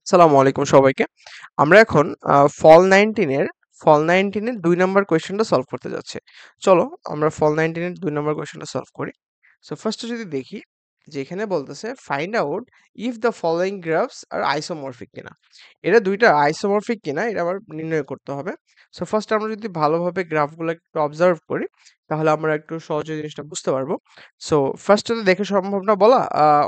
আসসালামু আলাইকুম সবাইকে। আমরা এখন ফল 19 এর ২ নাম্বার কোয়েশ্চেনটা সলভ করতে যাচ্ছি। চলো আমরা ফল 19 এর ২ নাম্বার কোয়েশ্চেনটা সলভ করি। সো ফার্স্ট এ যদি দেখি যে এখানে বলতেছে find out if the following graphs are isomorphic কিনা। এরা ২ টা আইসোমরফিক কিনা এটা আবার নির্ণয় করতে হবে। সো ফার্স্ট আমরা যদি ভালোভাবে গ্রাফগুলো একটু অবজার্ভ করি তাহলে আমরা একটু সহজে জিনিসটা বুঝতে পারবো। সো ফার্স্ট এ তো দেখে সম্ভব না বলা,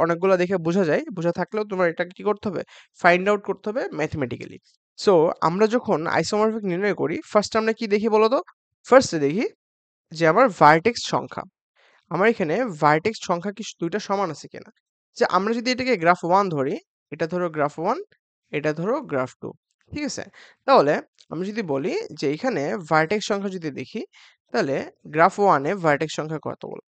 অনেকগুলা দেখে বোঝা যায়। বোঝা থাকলেও তোমার এটা কি করতে হবে? ফাইন্ড আউট করতে হবে ম্যাথমেটিক্যালি। সো আমরা যখন আইসোমরফিক নির্ণয় করি ফার্স্ট আমরা কি দেখি বলো তো? ফার্স্ট এ দেখি যে আমার ভার্টেক্স সংখ্যা। আমার এখানে ভার্টেক্স সংখ্যা কি ২ টা সমান আছে কিনা? যে আমরা যদি এটাকে গ্রাফ 1 ধরি, এটা ধরো গ্রাফ 1, এটা ধরো গ্রাফ 2। ঠিক আছে? তাহলে আমি যদি বলি যে এখানে ভার্টেক্স সংখ্যা যদি দেখি, তাহলে গ্রাফ 1 এ ভার্টেক্স সংখ্যা কত বলো?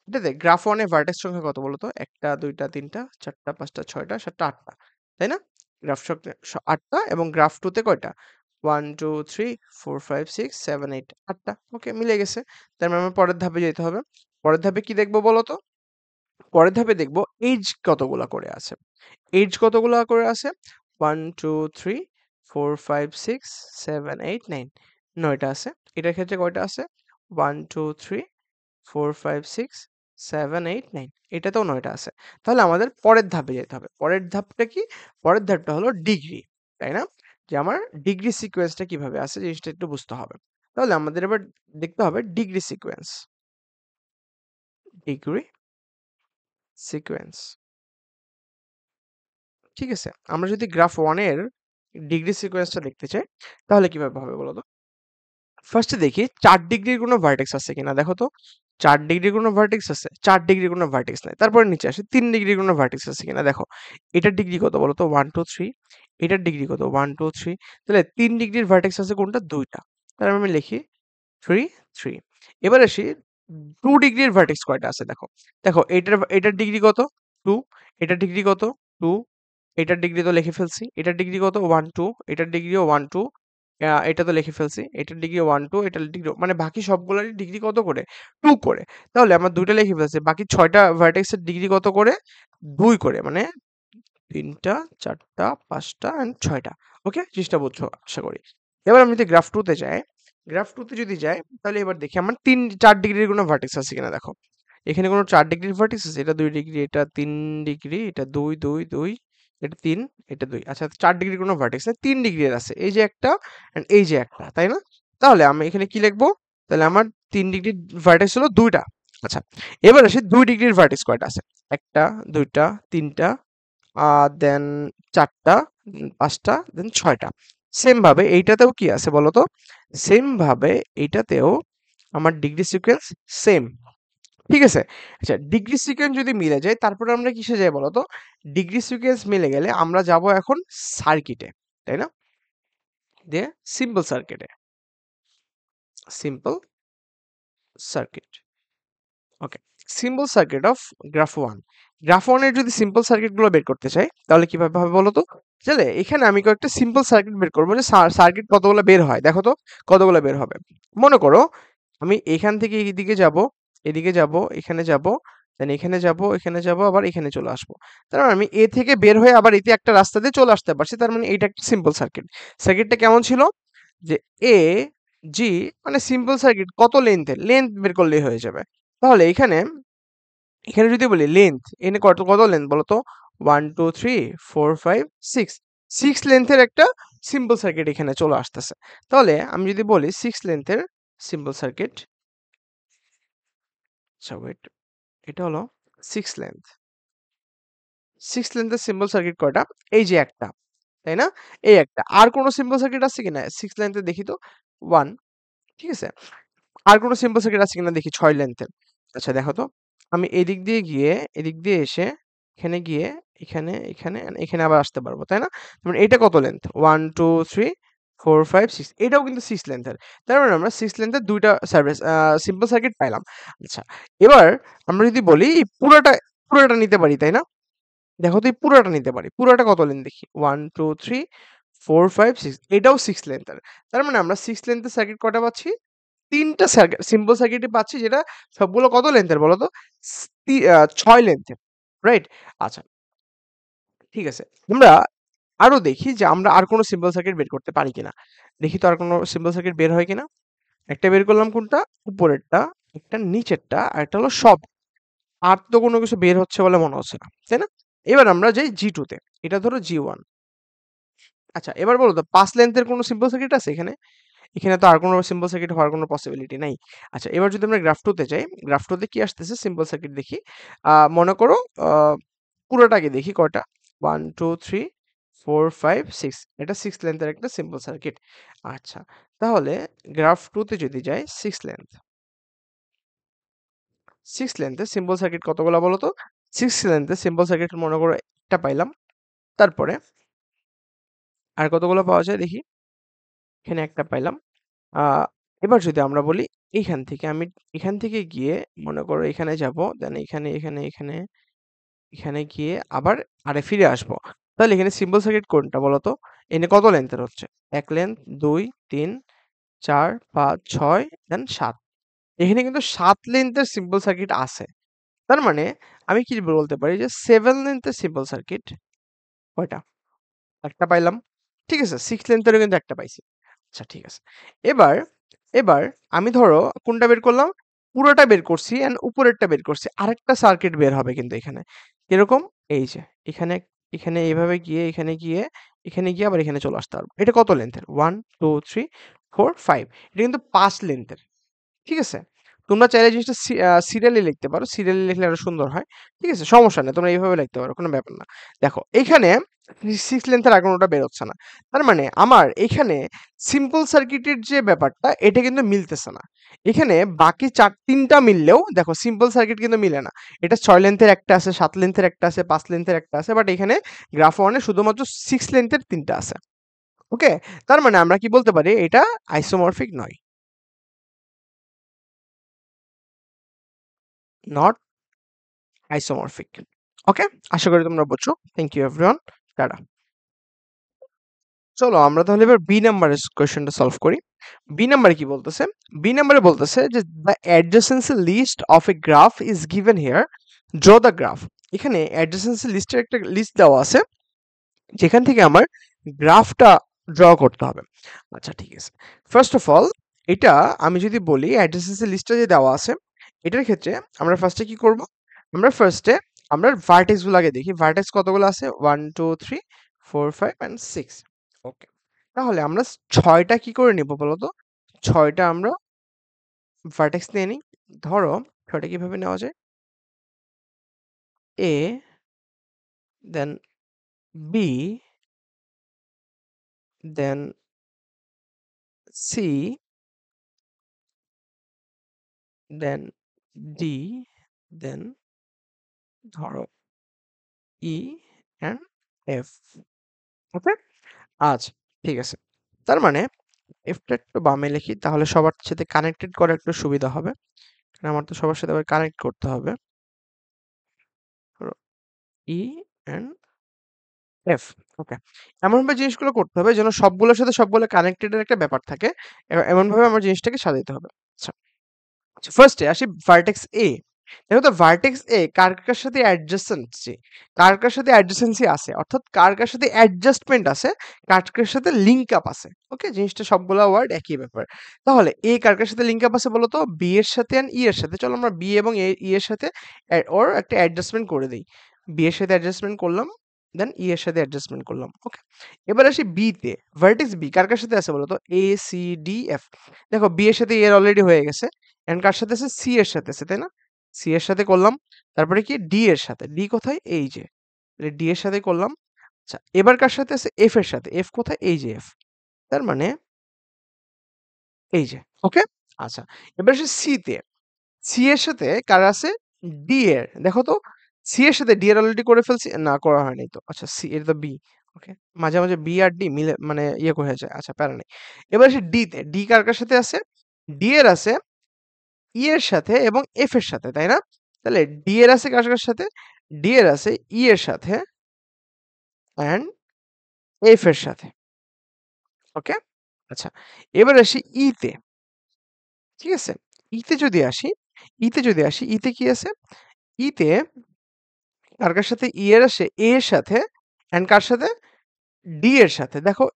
এটাতে গ্রাফ 1 এ ভার্টেক্স সংখ্যা কত বলো তো? ১ টা, ২ টা, ৩ টা, ৪ টা, ৫ টা, 6 টা, ৭ টা, ৮ টা। তাই না? গ্রাফ সংখ্যা ৮ টা এবং গ্রাফ 2 তে কয়টা? 1, 2, 3, 4, 5, 6, 7, 8 ৮ টা। ওকে, মিলে গেছে। তার মানে আমার পরের ধাপে যেতে হবে। পরের ধাপে কি দেখবো বলো তো? পরের ধাপে দেখবো এইজ কতগুলা করে আছে। এইজ কতগুলা করে আছে? 1, 2, 3, 4, 5, 6, 7, 8, 9 ৯ টা আছে। এটার ক্ষেত্রে কয়টা আছে? 1, 2, 3, 4, 5, 6, 7, 8, 9 এটাতেও ৯ টা আছে। তাহলে আমাদের পরের ধাপে যেতে হবে। পরের ধাপটা কি? পরের ধাপটা হলো ডিগ্রি। তাই না? যে আমার ডিগ্রি সিকোয়েন্সটা কিভাবে আছে জিনিসটা একটু বুঝতে হবে। তাহলে আমাদের এবার দেখতে হবে ডিগ্রি সিকোয়েন্স। Degree sequence. ঠিক আছে? আমরা যদি গ্রাফ 1 এর ডিগ্রি সিকোয়েন্সটা দেখতে চাই তাহলে কিভাবে হবে বলো তো? ফার্স্ট এ দেখি ৪ ডিগ্রির কোনো ভার্টেক্স আছে কিনা দেখো তো। ৪ ডিগ্রির কোনো ভার্টেক্স আছে? ৪ ডিগ্রির কোনো ভার্টেক্স নাই। তারপরে নিচে আসি ৩ ডিগ্রির কোনো ভার্টেক্স আছে কিনা দেখো। এটার ডিগ্রি কত বলো তো? 1, 2, 3 এটার ডিগ্রি কত? 1, 2, 3 তাহলে ৩ ডিগ্রির ভার্টেক্স আছে কোনটা? ২ টা। তাহলে আমি লিখি 3, 3 এবার আসি ২ ডিগ্রির ভার্টেক্স কয়টা আছে দেখো। দেখো এটার ডিগ্রি কত? 2 এটার ডিগ্রি কত? 2 এটার ডিগ্রি তো লিখে ফেলছি। এটার ডিগ্রি কত? 1, 2 এটার ডিগ্রিও 1, 2 এটা তো লিখে ফেলছি। এটার ডিগ্রি 1, 2 এটার ডিগ্রি মানে বাকি সবগুলারই ডিগ্রি কত করে? 2 করে। তাহলে আমার ২ টা লিখে ফেলছি। বাকি ৬ টা ভার্টেক্স এর ডিগ্রি কত করে? ২ করে। মানে ৩ টা, ৪ টা, ৫ টা অ্যান্ড ৬ টা। ওকে? জিনিসটা বুঝছো আশা করি। এবার আমি যদি গ্রাফ 2 তে যাই, গ্রাফ 2 তে যদি যাই তাহলে এবার দেখি আমার ৪ ডিগ্রির কোনো ভার্টেক্স আছে কিনা দেখো। এখানে কোনো ৪ ডিগ্রির ভার্টেক্স আছে? এটা ২ ডিগ্রি, এটা ৩ ডিগ্রি, এটা ২, ২, ২, এটা ৩, এটা ২। আচ্ছা ৪ ডিগ্রির কোনো ভার্টেক্স নেই, ৩ ডিগ্রির আছে। এই যে একটা অ্যান্ড এই যে একটা, তাই না? তাহলে আমি এখানে কি লিখবো? তাহলে আমার ৩ ডিগ্রির ভার্টেক্স হলো ২ টা। আচ্ছা, এবার আসি ২ ডিগ্রির ভার্টেক্স কয়টা আছে? ১ টা, ২ টা, ৩ টা, দেন ৪ টা, ৫ টা, দেন ৬ টা। সেম ভাবে এইটাতেও কি আছে বলো তো? সেম ভাবে এইটাতেও আমার ডিগ্রি সিকোয়েন্স সেম। ঠিক আছে? আচ্ছা, ডিগ্রি সিকোয়েন্স যদি মিলে যায় তারপরে আমরা কিসে যাই বলো তো? ডিগ্রি সিকোয়েন্স মিলে গেলে আমরা যাবো এখন সার্কিটে। তাই না? দিয়ে সিম্পল সার্কিটে। Simple circuit. Okay. Simple circuit of graph 1। Graph 1 এর যদি সিম্পল সার্কিট গুলো বের করতে চাই তাহলে কিভাবে হবে বলো তো? তাহলে এখানে আমি কয়েকটা সিম্পল সার্কিট বের করবো যে সার্কিট কতগুলো বের হয় দেখো তো কতগুলো বের হবে। মনে করো আমি এখান থেকে এদিকে যাব, এদিকে যাব, এখানে যাব, দেন এখানে যাব, এখানে যাব, আবার এখানে চলে আসবো। তার মানে আমি এ থেকে বের হয়ে আবার এতে একটা রাস্তা দিয়ে চলে আসতে পারছি। তার মানে এটা একটা সিম্পল সার্কিট। সার্কিটটা কেমন ছিল? যে এ জি মানে সিম্পল সার্কিট কত লেন্থের? লেন্থ বের করলেই হয়ে যাবে। তাহলে এখানে যদি বলি লেন্থ, এখানে কত কত লেন্থ বলো তো? 1, 2, 3, 4, 5, 6 6 লেন্থের একটা সিম্পল সার্কিট এখানে চলে আসতেছে। তাহলে আমি যদি বলি 6 লেন্থের সিম্পল সার্কিট, আচ্ছা ওয়েট, এটা হলো 6 লেন্থ। 6 লেন্থের সিম্পল সার্কিট কয়টা? এই যে একটা, তাই না? এই একটা। আর কোন সিম্পল সার্কিট আছে কিনা? 6 লেন্থের দেখি তো। 1, ঠিক আছে? আর কোন সিম্পল সার্কিট আছে কিনা দেখি ৬ লেন্থের। আচ্ছা দেখো তো। আমি এদিক দিয়ে গিয়ে, এদিক দিয়ে এসে, এখানে গিয়ে, এখানে, এখানে, এখানে আবার আসতে পারবো, তাই না? তার মানে এটা কত লেন্থ? 1, 2, 3, 4, 5, 6 এটাও কিন্তু 6 লেন্থের। তার মানে আমরা 6 লেন্থের ২ টা সিম্পল সার্কিট পাইলাম। আচ্ছা, এবার আমরা যদি বলি পুরাটা নিতে পারি, তাই না? দেখো তো এই পুরাটা নিতে পারি। পুরাটা কত লেন্থ দেখি? 1, 2, 3, 4, 5, 6 এটাও 6 লেন্থের। তার মানে আমরা 6 লেন্থের সার্কিট কয়টা পাচ্ছি? ৩ টা সিম্পল সার্কিটই পাচ্ছি যেটা সবগুলো কত লেন্থের বলো তো? ৬ লেন্থের। রাইট? আচ্ছা, ঠিক আছে। আমরা আরো দেখি যে আমরা আর কোনো সিম্পল সার্কিট বের করতে পারি কিনা। দেখি তো আর কোনো সিম্পল সার্কিট বের হয় কিনা। একটা বের করলাম কোনটা? উপরেরটা, একটা নিচেরটা, আর একটা হলো সব। আর তো কোনো কিছু বের হচ্ছে বলে মনে হচ্ছে না, তাই না? এবার আমরা যাই G2 তে। এটা ধরো G1। আচ্ছা, এবার বলো তো 5 লেন্থের কোনো সিম্পল সার্কিট আছে এখানে? এখানে তো আর কোনো সিম্পল সার্কিট হওয়ার কোনো পসিবিলিটি নাই। আচ্ছা, এবার যদি আমরা গ্রাফ 2 তে যাই, গ্রাফ 2 তে কি আসতেছে সিম্পল সার্কিট দেখি। মনে করো পুরোটাকে দেখি কয়টা? 1 2 3 4 5 6, এটা 6 লেন্থের একটা সিম্পল সার্কিট। আচ্ছা, তাহলে গ্রাফ 2 তে যদি যাই 6 লেন্থ, 6 লেন্থে সিম্পল সার্কিট কতগুলা বলো তো? 6 লেন্থে সিম্পল সার্কিট মনে করো একটা পাইলাম। তারপরে আর কতগুলো পাওয়া যায় দেখি। এখানে একটা পাইলাম। আ এবার যদি আমরা বলি এইখান থেকে আমি এখান থেকে গিয়ে মনে করো এখানে যাবো, দেন এখানে গিয়ে আবার ফিরে আসবো। তাহলে এখানে সিম্পল সার্কিট কোনটা বলো তো? এখানে কত লেন্থের হচ্ছে? ১ লেন্থ, ২, ৩, ৪, ৫, ৬ দেন ৭। এখানে কিন্তু ৭ লেন্থের সিম্পল সার্কিট আছে। তার মানে আমি কি বলতে পারি যে 7 লেন্থের সিম্পল সার্কিট কয়টা? একটা পাইলাম। ঠিক আছে? 6 লেন্থেরও কিন্তু একটা পাইছি। আচ্ছা, ঠিক আছে। এবার এবার আমি ধরো কোনটা বের করলাম? পুরোটা বের করছি এন্ড উপরেরটা বের করছি। আরেকটা সার্কিট বের হবে কিন্তু এখানে। কিরকম? এই যে এখানে এখানে এভাবে গিয়ে এখানে গিয়ে আবার এখানে চলে আসতে পারবো। এটা কত লেন্থের? 1 2 3 4 5। এটা কিন্তু ৫ লেন্থের। ঠিক আছে? তোমরা চাইলে জিনিসটা সিরিয়ালি লিখতে পারো। সিরিয়ালি লিখলে আরো সুন্দর হয়। ঠিক আছে? সমস্যা নাই। তোমরা এইভাবে লিখতে পারো। কোনো ব্যাপার না। দেখো, এখানে 6 লেন্থের আর কোনটা বের হচ্ছে না। তার মানে আমার এখানে সিম্পল সার্কিটের যে ব্যাপারটা এটা কিন্তু মিলতেছে না। এখানে বাকি ৩ টা মিললেও দেখো সিম্পল সার্কিট কিন্তু মিলে না। এটা ৬ লেন্থের একটা আছে, ৭ লেন্থের একটা আছে, ৫ লেন্থের একটা আছে। বাট এখানে গ্রাফ 1 এ শুধুমাত্র 6 লেন্থের ৩ টা আছে। ওকে? তার মানে আমরা কি বলতে পারি? এটা আইসোমরফিক নয়। Not isomorphic. ওকে? আশা করি তোমরা বুঝছো। Thank you everyone. টাটা। চলো আমরা তাহলে এবার বি নাম্বারের কোয়েশ্চেনটা সলভ করি। বি নাম্বারে কি বলতেছে? বি নাম্বারে বলতেছে যে the adjacency list of a graph is given here. Draw the graph. এখানে adjacency লিস্টের একটা লিস্ট দেওয়া আছে যেখান থেকে আমার গ্রাফটা ড্র করতে হবে। আচ্ছা, ঠিক আছে। ফার্স্ট অফ অল এটা আমি যদি বলি adjacency লিস্টটা যে দেওয়া আছে এটার ক্ষেত্রে আমরা ফার্স্টে কি করব? আমরা ভার্টেক্স গুলো আগে দেখি। ভার্টেক্স কতগুলো আছে? 1 2 3 4 5 এন্ড 6। ওকে। তাহলে আমরা ৬টা কি করে নিব বলো তো? ৬টা আমরা ভার্টেক্স নিয়ে নিই। ধরো ৬টা কিভাবে নেওয়া যায়? A, then B, then C, then D, then ধরো E and F। ওকে? আচ্ছা, ঠিক আছে। তার মানে F টা একটু বামে লিখি তাহলে সবার সাথে কানেক্টেড করা একটু সুবিধা হবে। কারণ আমার তো সবার সাথে আবার কানেক্ট করতে হবে। ধরো E and F। ওকে। এমনভাবে জিনিসগুলো করতে হবে যেন সবগুলোর সাথে সবগুলো কানেক্টেড এর একটা ব্যাপার থাকে। এমনভাবে আমার জিনিসটাকে সাজাইতে হবে। আচ্ছা। ফার্স্টে আসি ভার্টেক্স এ। দেখো তো ভার্টেক্স এ কার কার সাথে অ্যাডজাসেন্সি, কার কার সাথে অ্যাডজাসেন্সি আছে, অর্থাৎ কার কার সাথে অ্যাডজাস্টমেন্ট আছে, কার কার সাথে লিংক আপ আছে। ওকে, জিনিসটা সবগুলা ওয়ার্ড একই ব্যাপার। তাহলে এ কার কার সাথে লিংক আপ আছে বলতো? বি এর সাথে এন্ড ই এর সাথে। চলো আমরা বি এবং ই এর সাথে ওর একটা অ্যাডজাস্টমেন্ট করে দেই। বি এর সাথে অ্যাডজাস্টমেন্ট করলাম, দেন ই এর সাথে অ্যাডজাস্টমেন্ট করলাম। ওকে, এবার আসি বি তে। ভার্টেক্স বি কার কার সাথে আছে বলতো? A C D F. দেখো বি এর সাথে এর অলরেডি হয়ে গেছে, এন্ড কার সাথে আছে? সি এর সাথে আছে, তাই না? সি এর সাথে করলাম। তারপরে কি ডি এর সাথে। ডি কোথায়? এই যে। ডি এর সাথে করলাম। আচ্ছা, এবার কার সাথে আছে? এফ এর সাথে। এফ কোথায়? এই যে এফ। তার মানে এই যে। ওকে? আচ্ছা, এবার আসি সি তে। সি এর সাথে কার আছে? ডি এর। দেখো তো সি এর সাথে ডি এর অলরেডি করে ফেলছি। না, করা হয়নি তো। আচ্ছা, সি এটা তো বি। ওকে। মাঝে, মাঝে বি আর ডি মিলে মানে হয়ে যায়। আচ্ছা, প্যারা নাই। এবার আসি ডি তে। ডি কার কার সাথে আছে? ডি এর আছে ই এর সাথে এবং এফ এর সাথে, তাই না? তাহলে ডি এর আছে কার কার সাথে? ডি এর আছে ই এর সাথে অ্যান্ড এফ এর সাথে। ওকে? আচ্ছা, এবার আসি ই তে। ঠিক আছে? ই তে কি আছে? ই তে কার কার সাথে? ই এর আসে এ এর সাথে অ্যান্ড কার সাথে? ডি এর সাথে দেখো,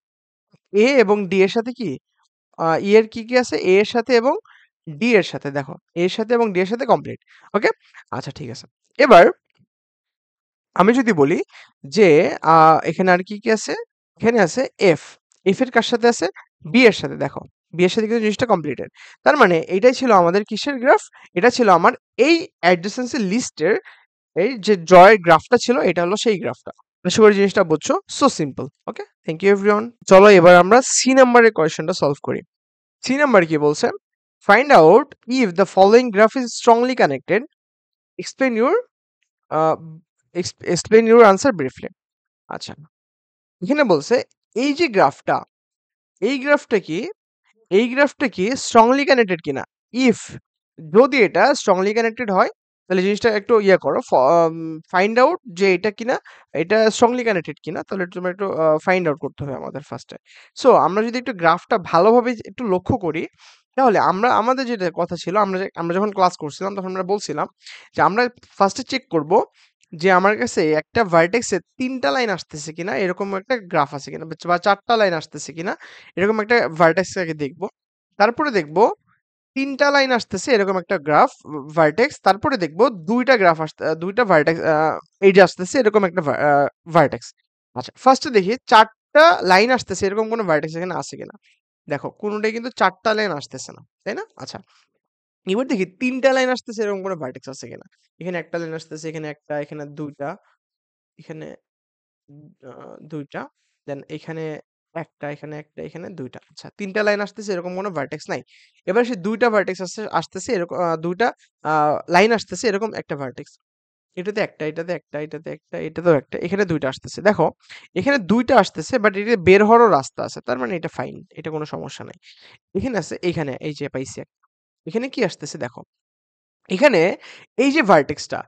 এ এবং ডি এর সাথে কি ই এর কি আছে, এ এর সাথে এবং ডি এর সাথে, দেখো এ এর সাথে এবং ডি এর সাথে কমপ্লিট। ওকে, আচ্ছা ঠিক আছে। এবার আমি যদি বলি যে এখানে আর কি কি আছে, এখানে আছে এফ, এফ এর কার সাথে আছে, বি এর সাথে, দেখো বি এর সাথে কিন্তু জিনিসটা কমপ্লিটেড। তার মানে এটাই ছিল আমাদের কিসের গ্রাফ, এটা ছিল আমার এই অ্যাডজেসেন্সি লিস্টের এই যে জয়ের গ্রাফটা ছিল, এটা হলো সেই গ্রাফটা। আশা করি জিনিসটা বুঝছো, so simple. Okay, thank you everyone. চলো এবার আমরা সি নাম্বারের কোয়েশ্চেনটা সলভ করি। সি নাম্বার কি বলছে, find out if the following graph is strongly connected, explain your explain your answer briefly. আচ্ছা, এখানে বলছে এই যে গ্রাফটা, এই গ্রাফটা কি, এই গ্রাফটা কি স্ট্রংলি কানেক্টেড কিনা। ইফ, যদি এটা স্ট্রংলি কানেক্টেড হয় তাহলে জিনিসটা একটু ইয়ে করো, ফাইন্ড আউট যে এটা কিনা, এটা স্ট্রংলি কানেক্টেড কিনা, তাহলে তোমরা একটু ফাইন্ড আউট করতে হবে আমাদের ফার্স্টে। সো আমরা যদি একটু গ্রাফটা ভালোভাবে একটু লক্ষ্য করি, তাহলে আমরা আমাদের যেটা কথা ছিল, আমরা যখন ক্লাস করছিলাম তখন আমরা বলছিলাম যে আমরা ফার্স্টে চেক করব যে আমার কাছে একটা ভার্টেক্সে ৩টা লাইন আসতেছে কিনা, এরকম একটা গ্রাফ আছে কিনা, বা ৪টা লাইন আসতেছে কিনা, এরকম একটা ভার্টেক্স আগে দেখব। তারপরে দেখব ৩টা লাইন আসতেছে এরকম একটা গ্রাফ ভার্টেক্স, তারপরে দেখব ২টা গ্রাফ আসতে ২টা ভার্টেক্স এডজ আসতেছে এরকম একটা ভার্টেক্স। আচ্ছা, ফার্স্টে দেখি ৪টা লাইন আসতেছে এরকম কোনো ভার্টেক্স এখানে আছে কিনা। দেখো কোনটাই কিন্তু ৪টা লাইন আসতেছে না, তাই না? আচ্ছা, এবার দেখি ৩টা লাইন আসতেছে এরকম কোনো ভার্টেক্স আছে কিনা। এখানে একটা লাইন আসতেছে, এখানে একটা, এখানে ২টা, এখানে ২টা, দেন এখানে ১টা, এখানে ১টা, এখানে ২টা। আচ্ছা, ৩টা লাইন আসতেছে এরকম কোনো ভার্টেক্স নাই। এবার সে ২টা ভার্টেক্স আসতেছে এরকম ২টা লাইন আসতেছে এরকম একটা ভার্টেক্স। এটাতে একটা, এটাতে একটা, এটাতে একটা, এটাতেও একটা, এখানে ২টা আসতেছে। দেখো এখানে ২টা আসতেছে বাট এটা বের হওয়ারও রাস্তা আছে। তার মানে এটা ফাইন। এটা কোনো সমস্যা নাই। এখানে আছে, এখানে এই যে পাইছি একটা। এখানে কি আসতেছে দেখো। এখানে এই যে ভার্টেক্সটা,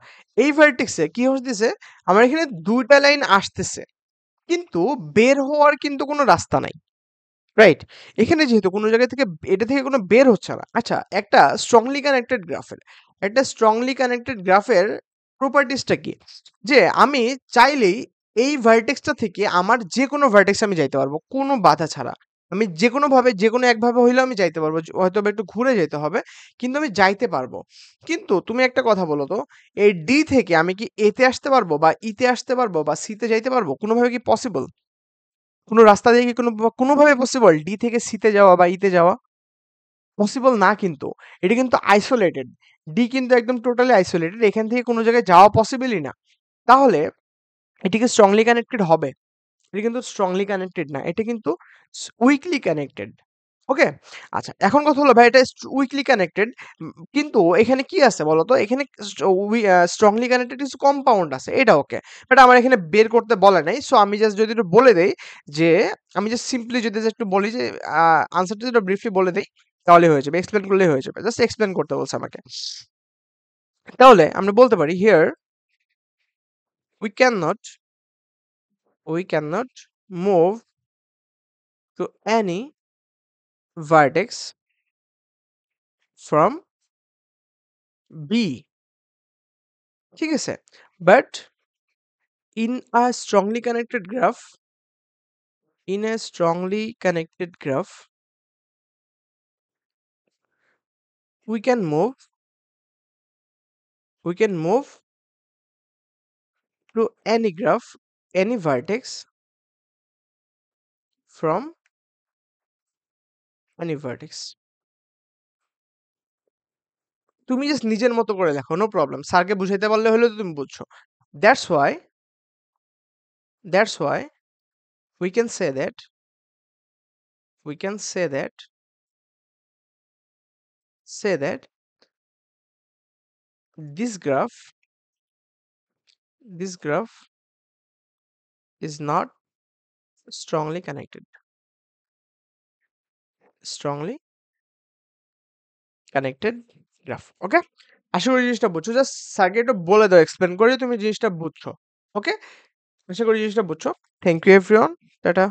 এই ভার্টেক্সে কি হইতেছে, আমার এখানে ২টা লাইন আসতেছে। কিন্তু বের হওয়ার কিন্তু কোনো রাস্তা নাই। রাইট? এখানে যেহেতু কোনো জায়গা থেকে এটা থেকে কোনো বের হচ্ছে না। আচ্ছা, একটা স্ট্রংলি কানেক্টেড গ্রাফের, একটা স্ট্রংলি কানেক্টেড গ্রাফের প্রপার্টিসটা কি? যে আমি চাইলেই এই ভার্টেক্সটা থেকে আমার যেকোনো ভার্টেক্সে আমি যাইতে পারবো, কোনো বাধা ছাড়া। আমি যেকোনোভাবে যেকোনো একভাবে হইলেও আমি যাইতে পারবো। হয়তোবা একটু ঘুরে যেতে হবে। কিন্তু আমি যাইতে পারবো। কিন্তু তুমি একটা কথা বলো তো, এই ডি থেকে আমি কি এ তে আসতে পারবো বা ই তে আসতে পারবো বা সি তে যাইতে পারবো? কোনোভাবে কি পসিবল? কোনো রাস্তা দিয়ে কি কোনোভাবে পসিবল ডি থেকে সি তে যাওয়া বা ই তে যাওয়া? পসিবল না কিন্তু। এটা কিন্তু আইসোলেটেড। ডি কিন্তু একদম টোটালি আইসোলেটেড। এখান থেকে কোনো জায়গায় যাওয়া পসিবলই না। তাহলে এটি কি স্ট্রংলি কানেক্টেড হবে? এটা কিন্তু স্ট্রংলি কানেক্টেড না। এটা কিন্তু উইকলি কানেক্টেড। ওকে? আচ্ছা, এখন কথা হলো ভাই এটা উইকলি কানেক্টেড, কিন্তু এখানে কি আছে বলতো? এখানে স্ট্রংলি কানেক্টেড কিছু কম্পাউন্ড আছে। এটা ওকে। বাট আমার এখানে বের করতে বলে নাই। সো আমি জাস্ট যদি একটু বলে দেই যে আমি জাস্ট সিম্পলি যদি জাস্ট একটু বলি যে আনসারটা যদি ব্রিফলি বলে দেই তাহলেই হয়ে যাবে। এক্সপ্লেইন করলেই হয়ে যাবে। জাস্ট এক্সপ্লেইন করতে বলছে আমাকে। তাহলে আমরা বলতে পারি here we cannot we cannot move to any vertex from B, ঠিক আছে? But in a strongly connected graph, in a strongly connected graph, we can move to any graph, any vertex from any vertex. তুমি just নিজের মতো করে লেখো, no problem. স্যারকে বুঝাইতে পারলে হলো তো তুমি বুঝছো। That's why, that's why we can say that, we can say that this graph, this graph is not strongly connected, strongly connected graph. ওকে, আশা করি জিনিসটা বুঝছো। জাস্ট স্যারকে একটু বলে দাও, এক্সপ্লেন করে তুমি জিনিসটা বুঝছো। ওকে, আশা করি জিনিসটা বুঝছো। Thank you everyone, tata.